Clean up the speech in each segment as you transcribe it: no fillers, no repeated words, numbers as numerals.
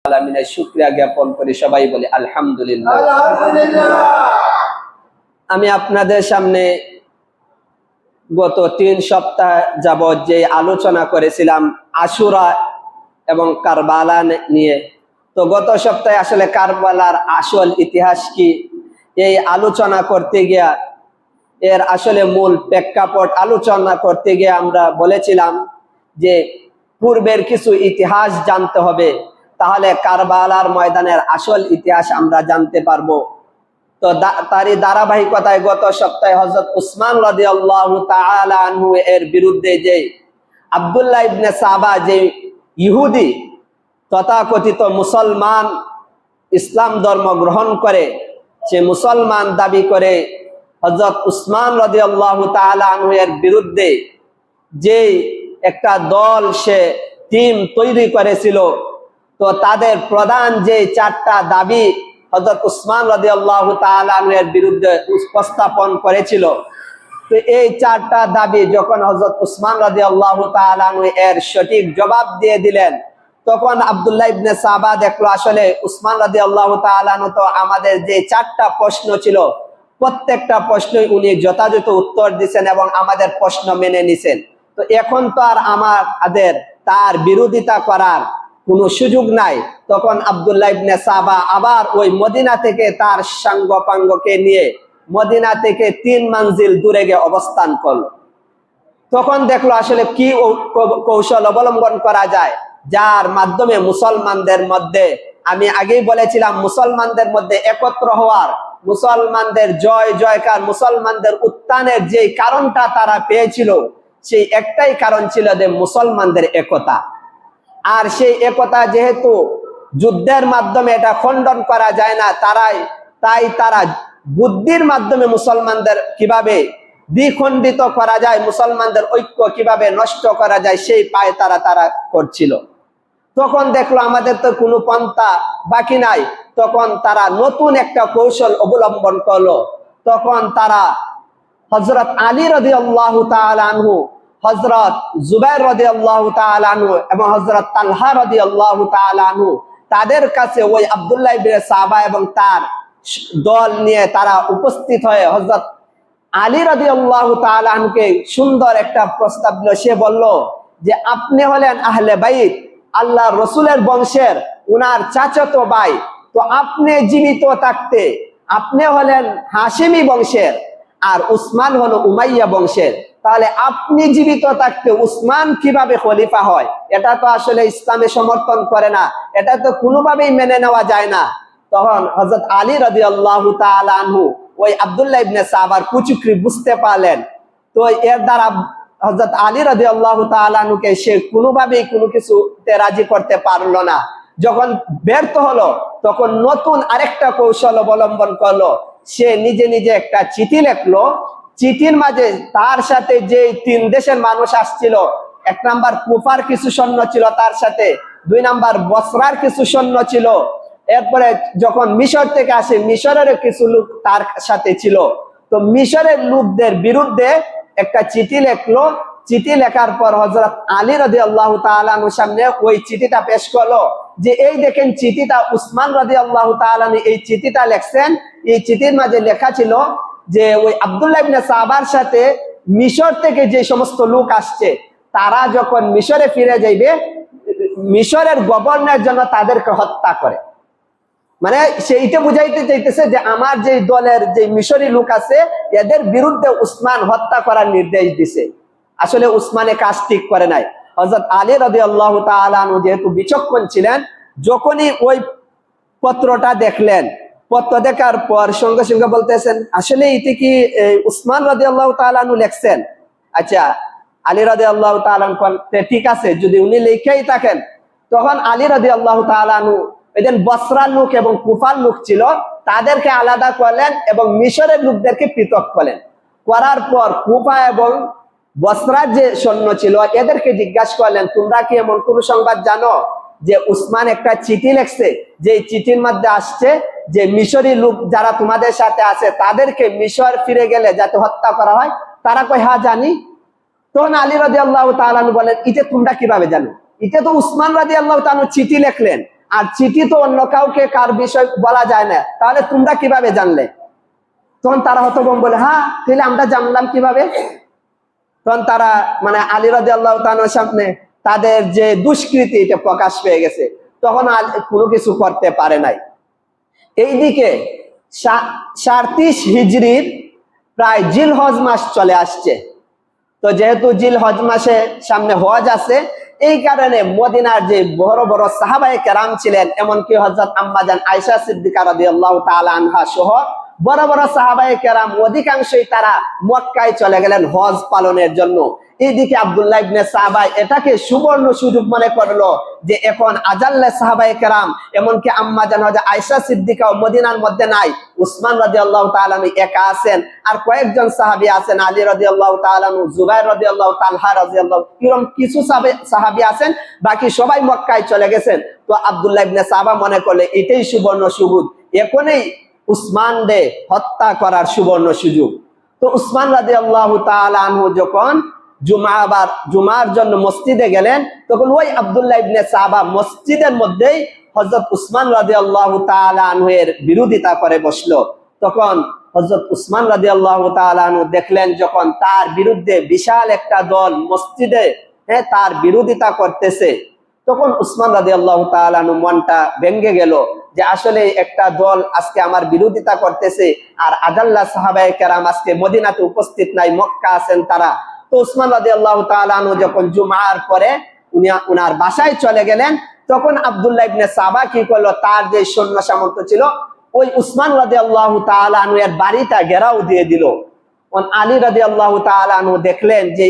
আলামিনের শুকরিয়া জ্ঞাপন করি, সবাই বলি আলহামদুলিল্লাহ। আমি আপনাদের সামনে গত 3 সপ্তাহ যাবৎ যে আলোচনা করেছিলাম আশুরা এবং কারবালা নিয়ে, তো গত সপ্তাহে আসলে কারবালার আসল ইতিহাস কি এই আলোচনা করতে গিয়া এর আসলে মূল প্রেক্ষাপট আলোচনা করতে গিয়ে আমরা বলেছিলাম যে পূর্বের কিছু ইতিহাস জানতে হবে, তাহলে কারবালার ময়দানের আসল ইতিহাস আমরা জানতে পারবো। তো তারই ধারাবাহিকতায় গত সপ্তাহে হযরত উসমান রাদিয়াল্লাহু তাআলা আনহু এর বিরুদ্ধে যে আব্দুল্লাহ ইবনে সাবা যে ইহুদি তথাকথিত মুসলমান ইসলাম ধর্ম গ্রহণ করে, সে মুসলমান দাবি করে হযরত উসমান রাদিয়াল্লাহু তাআলা আনহু এর বিরুদ্ধে যে একটা দল সে টিম তৈরি করেছিল, তো তাদের প্রধান যে 4টা দাবি হযরত উসমান রাদিয়াল্লাহু তাআলা আনহু এর বিরুদ্ধে উপস্থাপন করেছিল, তো এই 4টা দাবি যখন হযরত উসমান রাদিয়াল্লাহু তাআলা আনহু এর সঠিক জবাব দিয়ে দিলেন, তখন আব্দুল্লাহ ইবনে সাবা দেখলো আসলে উসমান রাদিয়াল্লাহু তাআলা আনহু তো আমাদের যে 4টা প্রশ্ন ছিল প্রত্যেকটা প্রশ্নই উনি যথাযথ উত্তর দিয়েছেন এবং আমাদের প্রশ্ন মেনে নিছেন, তো এখন তো আর আমাদের তার বিরোধিতা করার কোনো সুযোগ নাই। তখন আব্দুল্লাহ ইবনে সাবা আবার ওই মদিনা থেকে তার সাঙ্গপাঙ্গকে নিয়ে মদিনা থেকে 3 মঞ্জিল দূরে গিয়ে অবস্থান করলো। তখন দেখলো আসলে কি কৌশল অবলম্বন করা যায় যার মাধ্যমে মুসলমানদের মধ্যে, আমি আগেই বলেছিলাম, মুসলমানদের মধ্যে একত্র হওয়ার, মুসলমানদের জয় জয়কার, মুসলমানদের উত্থানের যে কারণটা তারা পেয়েছিল সেই একটাই কারণ ছিল যে মুসলমানদের একতা। আর সেই একতা যেহেতু যুদ্ধের মাধ্যমে এটা খণ্ডন করা যায় না, তাই তারা বুদ্ধির মাধ্যমে মুসলমানদের কিভাবে দ্বিখণ্ডিত করা যায়, মুসলমানদের ঐক্য কিভাবে নষ্ট করা যায় সেই পায় তারা করছিল। তখন দেখলো আমাদের তো কোনো পন্থা বাকি নাই, তখন তারা নতুন একটা কৌশল অবলম্বন করলো। তখন তারা হযরত আলী রাদিয়াল্লাহু তাআলা আনহু, হযরত জুবাইর রাদিয়াল্লাহু তাআলা আনহু এবং হযরত তালহা রাদিয়াল্লাহু তাআলা আনহু, তাদের কাছে ওই আব্দুল্লাহ ইবনে সাবা এবং তার দল নিয়ে তারা উপস্থিত হয়ে হযরত আলী রাদিয়াল্লাহু তাআলা আনহুকে সুন্দর একটা প্রস্তাব দিল। সে বলল যে আপনি হলেন আহলে বাইত, আল্লাহর রাসূলের বংশের, উনার চাচাতো ভাই, তো আপনি জীবিত থাকতে আপনি হলেন হাশিমি বংশের আর উসমান হলো উমাইয়া বংশের, তাহলে আপনি জীবিত থাকতে উসমান কিভাবে খলিফা হয়? এটা তো আসলে ইসলামে সমর্থন করে না, এটা তো কোনোভাবেই মেনে নেওয়া যায় না। তখন হযরত আলী রাদিয়াল্লাহু তাআলা আনহু ওই আব্দুল্লাহ ইবনে সাবার কুচুকরি বুঝতে পারলেন, তো এর দ্বারা হযরত আলী রাদিয়াল্লাহু তাআলা আনহুকে সে কোনোভাবেই কোনো কিছুতে রাজি করতে পারলো না। যখন ব্যর্থ হলো তখন নতুন আরেকটা কৌশল অবলম্বন করলো। সে নিজে নিজে একটা চিঠি লিখলো, চিঠির মাঝে তার সাথে যে 3 দেশের মানুষ আসছিল, 1 নাম্বার কুফার কিছু সৈন্য ছিল তার সাথে, 2 নাম্বার বসরার কিছু সৈন্য ছিল, এরপরে যখন মিশর থেকে আসে মিশরের কিছু লোক তার সাথে ছিল, তো মিশরের লোকদের বিরুদ্ধে একটা চিঠি লিখলো। চিঠি লেখার পর হযরত আলী রাদিয়াল্লাহু তাআলা আনহুর সামনে ওই চিঠিটা পেশ করলো যে এই দেখেন চিঠিটা উসমান রাদিয়াল্লাহু তাআলা আনহু এই চিঠিটা লিখছেন। এই চিঠির মাঝে লেখা ছিল যে ওই আব্দুল্লাহ ইবনে সাবার সাথে মিশর থেকে যে সমস্ত লোক আসছে তারা যখন মিশরে ফিরে যাইবে, মিশরের গভর্নর জন্য তাদেরকে হত্যা করে। মানে সেইটা বুঝাইতে চাইতেছে যে আমার যে দলের যে মিশরি লোক আছে এদের বিরুদ্ধে উসমান হত্যা করার নির্দেশ দিছে। আসলে উসমানে কাজ ঠিক করে নাই। হযরত আলী রাদিয়াল্লাহু তাআলা আনহু যেহেতু বিচক্ষণ ছিলেন, যখনই ওই পত্রটা দেখলেন, পত্র দেখার পর সঙ্গে সঙ্গে বলতেছেন আসলে এটি কি উসমান রাদিয়াল্লাহু তাআলা আনহু লিখছেন? আচ্ছা, আলী রাদিয়াল্লাহু তাআলা আনহু ঠিক আছে, যদি উনি লিখেই থাকেন। তখন আলী রাদিয়াল্লাহু তাআলা আনহু এদিন বসরার লোক এবং কুফার লোক ছিল, তাদেরকে আলাদা করলেন এবং মিশরের লোকদেরকে পৃথক করলেন। করার পর কুফা এবং বসরার যে সৈন্য ছিল এদেরকে জিজ্ঞাসা করলেন তোমরা কি এমন কোন সংবাদ জানো যে উসমান একটা চিঠি লিখছে, যে চিঠির মধ্যে আসছে যে মিশরি লোক যারা তোমাদের সাথে আছে তাদেরকে মিশর ফিরে গেলে যাতে হত্যা করা হয়? তারা কয় হ্যাঁ জানি। তখন আলী রাদিয়াল্লাহু তাআলা আনহু বলেন এটা তোমরা কিভাবে জানো? এটা তো উসমান রাদিয়াল্লাহু তাআলা চিঠি লিখলেন, আর চিঠি তো অন্য কাউকে কার বিষয় বলা যায় না, তাহলে তোমরা কিভাবে জানলে? তখন তারা হতভম্ব বলে, হ্যাঁ তাহলে আমরা জানলাম কিভাবে? তখন তারা মানে আলী রাদিয়াল্লাহু তাআলার সামনে তাদের যে দুষ্কৃতি এটা প্রকাশ পেয়ে গেছে, তখন কোনো কিছু করতে পারে নাই। এইদিকে 37 হিজরির প্রায় জিলহজ মাস চলে আসছে। তো যেহেতু জিলহজ মাসে সামনে হজ আছে, এই কারণে মদিনার যে বড় বড় সাহাবায়ে কেরাম ছিলেন, এমনকি হযরত আম্মা জান আয়েশা সিদ্দিকা রাদিয়াল্লাহু তাআলা আনহা সহ বড় বড় সাহাবায়ে কেরাম অধিকাংশই তারা মক্কায় চলে গেলেন হজ পালনের জন্য। এইদিকে আব্দুল্লাহ ইবনে সাবা এটাকে সুবর্ণ সুযোগ মনে করলো যে এখন আজাল্লে সাহাবায়ে কেরাম, এমনকি আম্মা জান আয়েশা সিদ্দিকাও মদিনার মধ্যে নাই, উসমান রাদিয়াল্লাহু তাআলা একা আছেন, আর কয়েকজন সাহাবী আছেন, আলী রাদিয়াল্লাহু তাআলা, জুবাইর রাদিয়াল্লাহু, তালহা রাদিয়াল্লাহু, এরকম কিছু সাহাবী আছেন, বাকি সবাই মক্কায় চলে গেছেন। তো আব্দুল্লাহ ইবনে সাবা মনে করলে এটাই সুবর্ণ সুযোগ, এখনই উসমানকে হত্যা করার সুবর্ণ সুযোগ। তো উসমান রাদিয়াল্লাহু তাআলা আনহু যখন জুমার জন্য মসজিদে গেলেন, তখন ওই আব্দুল্লাহ ইবনে সাবা মসজিদের মধ্যেই হযরত উসমান রাদিয়াল্লাহু তাআলা আনহু এর বিরোধিতা করে বসলো। তখন হযরত উসমান রাদিয়াল্লাহু তাআলা আনহু দেখলেন যখন তার বিরুদ্ধে বিশাল একটা দল মসজিদে তার বিরোধিতা করতেছে, তখন উসমান রাদিয়াল্লাহু তাআলা আনহু মনটা ভেঙে গেল যে আসলে একটা দল আজকে আমার বিরোধিতা করতেছে, আর আদাল্লাহ সাহাবায়ে কেরাম আজকে মদিনাতে উপস্থিত নাই, মক্কা আছেন তারা। তো উসমান রাদিয়াল্লাহু তাআলা আনহু যখন জুমার পরে উনার বাসায় চলে গেলেন, তখন আব্দুল্লাহ ইবনে সাবা কি করলো, তার যে সৈন্য সামর্থ্য ছিল ওই উসমান রাদিয়াল্লাহু তাআলা আনহু এর বাড়িটা ঘেরাও দিয়ে দিল। আলী রাদিয়াল্লাহু তাআলা আনহু দেখলেন যে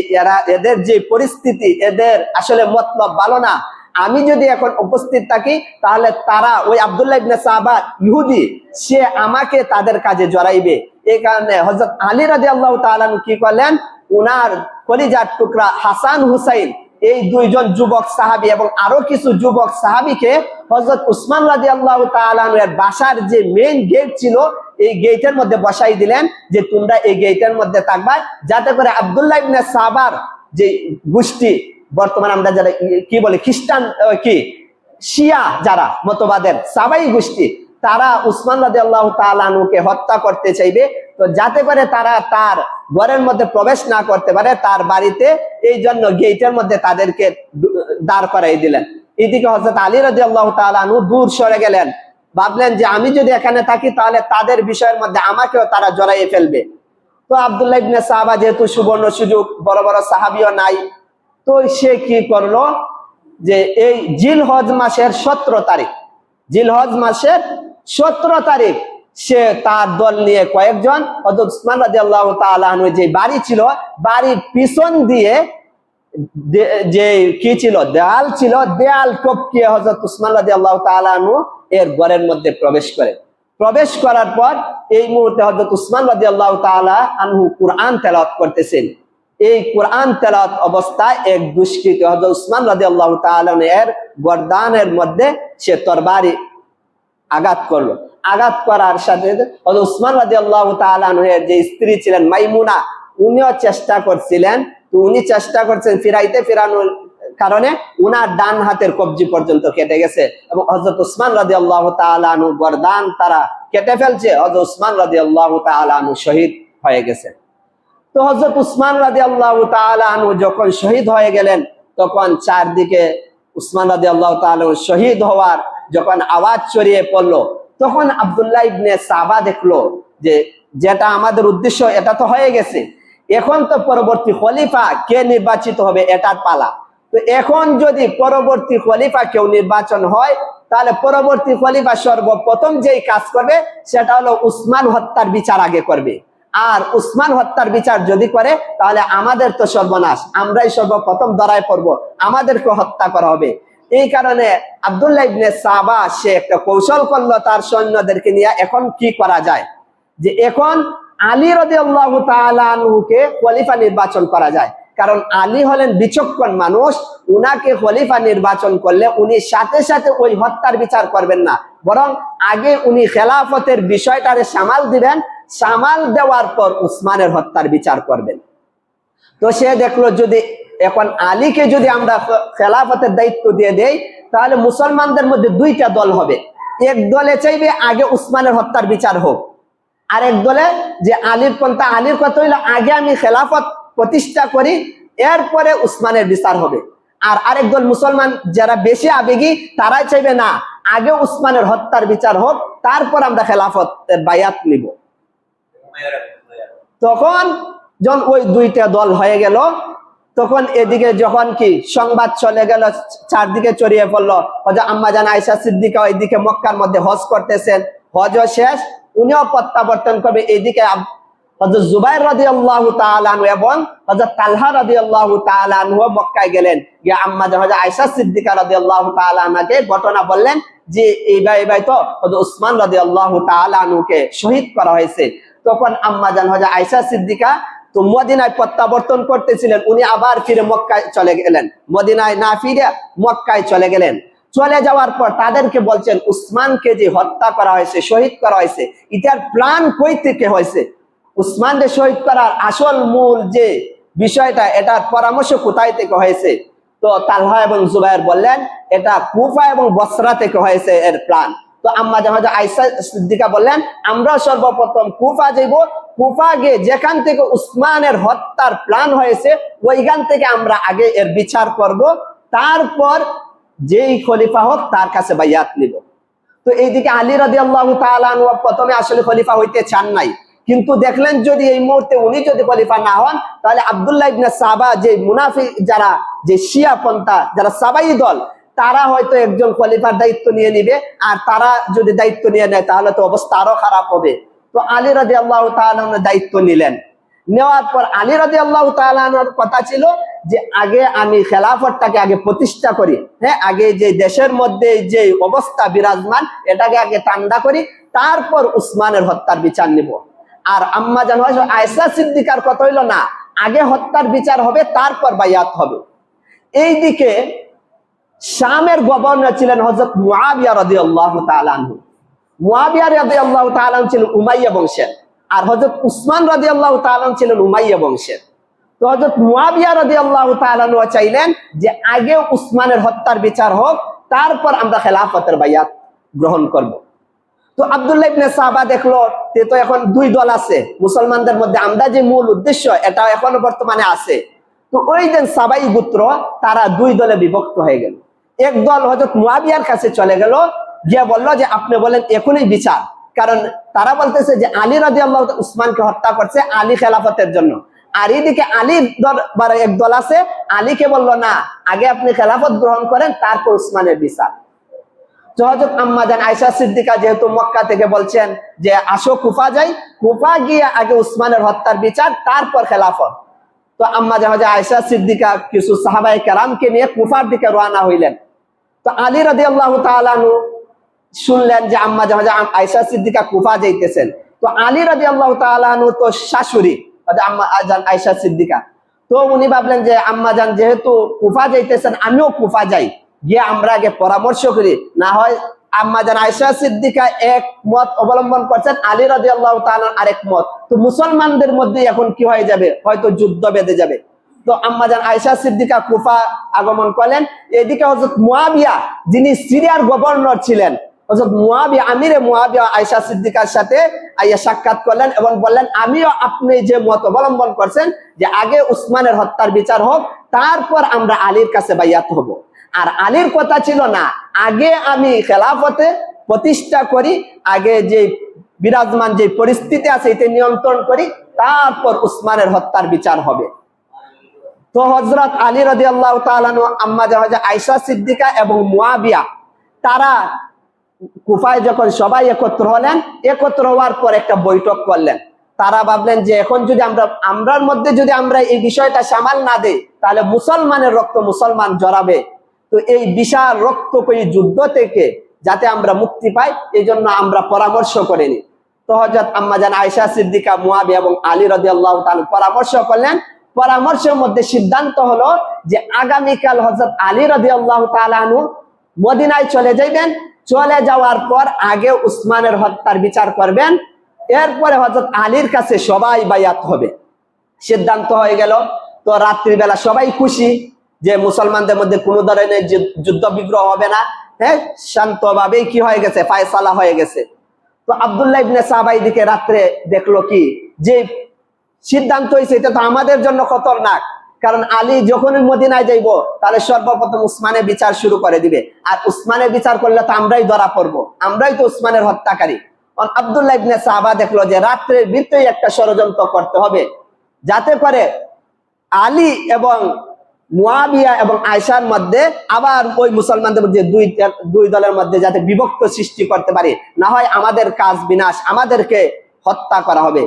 এদের যে পরিস্থিতি, এদের আসলে মতলব ভালো না, আমি যদি এখন উপস্থিত থাকি তাহলে তারা ওই আব্দুল্লাহ ইবনে সাবা ইহুদি, সে আমাকে তাদের কাজে জড়াইবে। এই কারণে হযরত আলী রাদিয়াল্লাহু তাআলা কি করলেন, উনার কলিজার টুকরা হাসান হুসাইন, এই দুইজন যুবক সাহাবী এবং আরো কিছু যুবক সাহাবীকে হযরত উসমান রাদিয়াল্লাহু তাআলা এর বাসার যে মেইন গেট ছিল এই গেটের মধ্যে বসাই দিলেন যে তোমরা এই গেটের মধ্যে থাকবা, যাতে করে আব্দুল্লাহ ইবনে সাবার যে গোষ্ঠী, বর্তমানে আমরা যারা কি বলে খ্রিস্টান কি শিয়া যারা মতবাদের সাবাই গোষ্ঠী, তারা উসমান রাদিয়াল্লাহু তাআলা আনহুকে হত্যা করতে চাইবে, তো যাতে করে তারা তার ঘরের মধ্যে প্রবেশ না করতে পারে তার বাড়িতে, এই জন্য গেটের মধ্যে তাদেরকে দাঁড় করাই দিলেন। এদিকে হযরত আলী রাদিয়াল্লাহু তাআলা আনহু দূর সরে গেলেন, ভাবলেন যে আমি যদি এখানে থাকি তাহলে তাদের বিষয়ের মধ্যে আমাকেও তারা জড়াইয়ে ফেলবে। তো আব্দুল্লাহ ইবনে সাবা যেহেতু সুবর্ণ সুযোগ, বড় বড় সাহাবীও নাই, তো সে কি করলো যে এই জিলহজ মাসের 17 তারিখ, জিলহজ মাসের 17 তারিখ সে তার দল নিয়ে কয়েকজন হযরত উসমান রাদিয়াল্লাহু তাআলা আনহু যে বাড়ি ছিল, বাড়ির পিছন দিয়ে যে কি ছিল, দেয়াল ছিল, দেয়াল টপকিয়ে হযরত উসমান রাদিয়াল্লাহু তাআলা আনহু এর ঘরের মধ্যে প্রবেশ করে। প্রবেশ করার পর এই মুহূর্তে হযরত উসমান রাদিয়াল্লাহু তাআলা আনহু কুরআন তেলাওয়াত করতেছেন। এই কুরআন তেলাওয়াত অবস্থায় এক দুষ্কৃতী হযরত উসমান রাদিয়াল্লাহু তাআলা এর গর্দানের মধ্যে সে তরবারি আঘাত করলো। আঘাত করার সাথে হযরত উসমান রাদিয়াল্লাহু তাআলা এর যে স্ত্রী ছিলেন মাইমুনা, উনিও চেষ্টা করছিলেন, তো উনি চেষ্টা করছেন ফিরানোর কারণে উনার ডান হাতের কবজি পর্যন্ত কেটে গেছে এবং হযরত উসমান রাদিয়াল্লাহু তাআলা আনহু গর্দান তারা কেটে ফেলছে, হযরত উসমান রাদিয়াল্লাহু তাআলা আনহু শহীদ হয়ে গেছে। তো হযরত উসমান রাদিয়াল্লাহু তাআলা আনহু যখন শহীদ হয়ে গেলেন, তখন চারদিকে উসমান রাদিয়াল্লাহু তাআলা শহীদ হওয়ার যখন আওয়াজ ছড়িয়ে পড়লো, তখন আব্দুল্লাহ ইবনে সাবা দেখলো যে যেটা আমাদের উদ্দেশ্য এটা তো হয়ে গেছে, এখন তো পরবর্তী খলিফা কে নির্বাচিত হবে এটার পালা। তো এখন যদি পরবর্তী খলিফা কেউ নির্বাচন হয়, তাহলে পরবর্তী খলিফা সর্বপ্রথম যেই কাজ করবে সেটা হলো উসমান হত্যার বিচার আগে করবে। আর উসমান হত্যার বিচার যদি করে তাহলে আমাদের তো সর্বনাশ, আমরাই সর্বপ্রথম ধরায় পড়বো, আমাদেরকে হত্যা করা হবে। এই কারণে আব্দুল্লাহ ইবনে সাবা সে একটা কৌশল করলো তার সৈন্যদেরকে নিয়ে, এখন কি করা যায়, যে এখন আলী রাদিয়াল্লাহু তাআলা আনহুকে খলিফা নির্বাচন করা যায়, কারণ আলী হলেন বিচক্ষণ মানুষ, উনাকে খলিফা নির্বাচন করলে উনি সাথে সাথে ওই হত্যার বিচার করবেন না, বরং আগে উনি খেলাফতের বিষয়টারে সামাল দিবেন, সামাল দেওয়ার পর উসমানের হত্যার বিচার করবেন। তো সে দেখলো যদি এখন আলীকে যদি আমরা খেলাফতের দায়িত্ব দিয়ে দেই, তাহলে মুসলমানদের মধ্যে দুইটা দল হবে। এক দলে চাইবে আগে উসমানের হত্যার বিচার হোক, আর এক দলে যে আলীর পন্থা, আলীর কথা হইলো আগে আমি খেলাফত প্রতিষ্ঠা করি, এরপরে উসমানের বিচার হবে। আর আরেক দল মুসলমান যারা বেশি আবেগী, তারাই চাইবে না, আগে উসমানের হত্যার বিচার হোক, তারপর আমরা খেলাফতের বায়াত নিব। তখন যখন ওই দুইটা দল হয়ে গেল, তখন এদিকে যখন কি সংবাদ চলে গেল, চারদিকে ছড়িয়ে পড়লো, হযরত আম্মা জান আয়েশা সিদ্দিকা ওইদিকে মক্কার মধ্যে হজ করতেছেন, হজও শেষ, উনিও প্রত্যাবর্তন করবে। এইদিকে হযরত জুবাইর রাদিয়াল্লাহু তাআলা আনহু এবং হযরত তালহা রাদিয়াল্লাহু তাআলা আনহু মক্কায় গেলেন, গিয়ে আম্মা জান হযরত আয়েশা সিদ্দিকা রাদিয়াল্লাহু তাআলা আনহাকে ঘটনা বললেন যে এইভাবে তো হযরত উসমান রাদিয়াল্লাহু তাআলা আনহুকে শহীদ করা হয়েছে। তখন আম্মা জান হযরত আয়েশা সিদ্দিকা তো মদিনায় প্রত্যাবর্তন করতেছিলেন, উনি আবার ফিরে মক্কায় চলে গেলেন, মদিনায় না ফিরে মক্কায় চলে গেলেন। চলে যাওয়ার পর তাদেরকে বলছেন, উসমানকে যে হত্যা করা হয়েছে, শহীদ করা হয়েছে, এটার প্ল্যান কই থেকে হয়েছে, উসমানকে শহীদ করার আসল মূল যে বিষয়টা, এটার পরামর্শ কোথায় থেকে হয়েছে? তো তালহা এবং জুবাইর বললেন, এটা কুফা এবং বসরা থেকে হয়েছে এর প্ল্যান। তো আম্মা জান হযরত আয়েশা সিদ্দিকা বললেন, আমরা সর্বপ্রথম কুফা যাইব, কুফা গিয়ে যেখান থেকে উসমানের হত্যার প্ল্যান হয়েছে ওইখান থেকে আমরা আগে এর বিচার করব, তারপর যেই খলিফা হোক তার কাছে বাইয়াত নিব। তো এইদিকে আলী রাদিয়াল্লাহু তাআলা আনহু প্রথমে আসলে খলিফা হইতে চান নাই, কিন্তু দেখলেন যদি এই মুহূর্তে উনি যদি খলিফা না হন, তাহলে আব্দুল্লাহ ইবনে সাবা, যে মুনাফিক যারা, যে শিয়া পন্থা যারা সাবাই দল, তারা হয়তো একজন খলিফার দায়িত্ব নিয়ে নিবে, আর তারা যদি দায়িত্ব নিয়ে নেয় তাহলে তো অবস্থা আরো খারাপ হবে। তো আলী রাদিয়াল্লাহু তাআলা আনহু দায়িত্ব নিলেন। নেওয়ার পর আলী রাদিয়াল্লাহু তাআলা আনহুর কথা ছিল যে আগে আমি খেলাফতটাকে আগে প্রতিষ্ঠা করি, হ্যাঁ, আগে যে দেশের মধ্যে যে অবস্থা বিরাজমান এটাকে আগে ঠান্ডা করি, তারপর উসমানের হত্যার বিচার নিব। আর আম্মা জান আয়েশা সিদ্দিকার কথা হইল না, আগে হত্যার বিচার হবে, তারপর বাইয়াত হবে। এইদিকে শামের গভর্নর ছিলেন হযরত মুআবিয়া রাদিয়াল্লাহু তাআলা আনহু। মুআবিয়া রাদিয়াল্লাহু তাআলা আনহু ছিলেন উমাইয়া বংশের, আর হযরত উসমান রাদিয়াল্লাহু তাআলা আনহু ছিলেন উমাইয়া বংশের। তো হযরত মুআবিয়া রাদিয়াল্লাহু তাআলা আনহু চাইলেন যে আগে উসমানের হত্যার বিচার হোক, তারপর আমরা খেলাফতের বাইয়াত গ্রহণ করব। তো আব্দুল্লাহ ইবনে সাবা দেখলো যে তো এখন দুই দল আছে মুসলমানদের মধ্যে, আমরা যে মূল উদ্দেশ্য এটা এখনো বর্তমানে আছে। তো ওই যে সাবাই গোত্র তারা দুই দলে বিভক্ত হয়ে গেল। এক দল হযরত মুআবিয়ার কাছে চলে গেল, গিয়ে বললো যে আপনি বলেন এখনই বিচার, কারণ তারা বলতেছে যে আলী রাদিয়াল্লাহু তাআলা উসমানকে হত্যা করছে আলী খেলাফতের জন্য। আর এইদিকে আলীর দরবারে এক দল আছে, আলীকে বললো না, আগে আপনি খেলাফত গ্রহণ করেন, তারপর উসমানের বিচার। তো হযরত আম্মা জান আয়েশা সিদ্দিকা যেহেতু মক্কা থেকে বলছেন যে আসো কুফা যাই, কুফা গিয়ে আগে উসমানের হত্যার বিচার, তারপর খেলাফত। তো আম্মা জান আয়েশা সিদ্দিকা কিছু সাহাবায়ে কেরামকে নিয়ে কুফার দিকে রওনা হইলেন। তো আলী রাদিয়াল্লাহু তাআলা আনহু শুনলেন যে আম্মা জান আয়েশা সিদ্দিকা কুফা যাইতেছেন। তো আলী রাদিয়াল্লাহু তাআলা আনহু তো শাশুড়ি আম্মা জান আয়েশা সিদ্দিকা, তো উনি ভাবলেন যে আম্মা জান যেহেতু কুফা যাইতেছেন, আমিও কুফা যাই, গিয়ে আমরা আগে পরামর্শ করি, না হয় আম্মা জান আয়েশা সিদ্দিকা এক মত অবলম্বন করছেন, আলী রাদিয়াল্লাহু তাআলা আরেক মত, তো মুসলমানদের মধ্যে এখন কি হয়ে যাবে, হয়তো যুদ্ধ বেঁধে যাবে। তো আম্মা জান আয়েশা সিদ্দিকা কুফা আগমন করলেন। এদিকে হযরত মুআবিয়া, যিনি সিরিয়ার গভর্নর ছিলেন, হযরত মুআবিয়া, আমিরে মুআবিয়া আয়েশা সিদ্দিকার সাথে আইয়া সাক্ষাৎ করলেন এবং বললেন, আমিও আপনি যে মত অবলম্বন করছেন যে আগে উসমানের হত্যার বিচার হোক, তারপর আমরা আলীর কাছে বাইয়াত হব। আর আলীর কথা ছিল না, আগে আমি খেলাফতে প্রতিষ্ঠা করি, আগে যে বিরাজমান যে পরিস্থিতি আছে এটা নিয়ন্ত্রণ করি, তারপর উসমানের হত্যার বিচার হবে। তো হযরত আলী রাদিয়াল্লাহু তাআলা আনহু, আম্মা জান আয়েশা সিদ্দিকা এবং মুআবিয়া তারা কুফায় যখন সবাই একত্র হলেন, একত্র হওয়ার পর একটা বৈঠক করলেন। তারা ভাবলেন যে এখন যদি আমরার মধ্যে যদি আমরা এই বিষয়টা সামাল না দেই, তাহলে মুসলমানের রক্ত মুসলমান জড়াবে। তো এই বিশাল রক্তকয়ী যুদ্ধ থেকে যাতে আমরা মুক্তি পাই, এই জন্য আমরা পরামর্শ করে নিই। তো হযরত আম্মা জান আয়েশা সিদ্দিকা, মুআবিয়া এবং আলী রাদিয়াল্লাহু তাআলা পরামর্শ করলেন। পরামর্শের মধ্যে সিদ্ধান্ত হলো যে আগামীকাল হযরত আলী রাদিয়াল্লাহু তাআলা আনহু মদিনায় চলে যাবেন, চলে যাওয়ার পর আগে উসমানের হত্যার বিচার করবেন, এরপরে হযরত আলীর কাছে সবাই বাইয়াত হবে। সিদ্ধান্ত হয়ে গেল। তো রাত্রিবেলা সবাই খুশি যে মুসলমানদের মধ্যে কোনো ধরনের যুদ্ধ বিগ্রহ হবে না, হ্যাঁ, শান্তভাবেই কি হয়ে গেছে, ফায়সালা হয়ে গেছে। তো আব্দুল্লাহ ইবনে সাবা এদিকে রাত্রে দেখলো কি যে সিদ্ধান্ত হয়েছে এটা তো আমাদের জন্য খতরনাক, কারণ আলী যখনই মদিনায় যাইব তাহলে সর্বপ্রথম উসমানের বিচার শুরু করে দিবে, আর উসমানের বিচার করলে তো আমরাই ধরা পড়বো, আমরাই তো উসমানের হত্যাকারী। আব্দুল্লাহ ইবনে সাবা দেখলো যে রাত্রের ভিতরেই একটা ষড়যন্ত্র করতে হবে, যাতে করে আলী এবং মুয়াবিয়া এবং আয়েশার মধ্যে আবার ওই মুসলমানদের মধ্যে দুই দলের মধ্যে যাতে বিভক্ত সৃষ্টি করতে পারে, না হয় আমাদের কাজ বিনাশ, আমাদেরকে হত্যা করা হবে।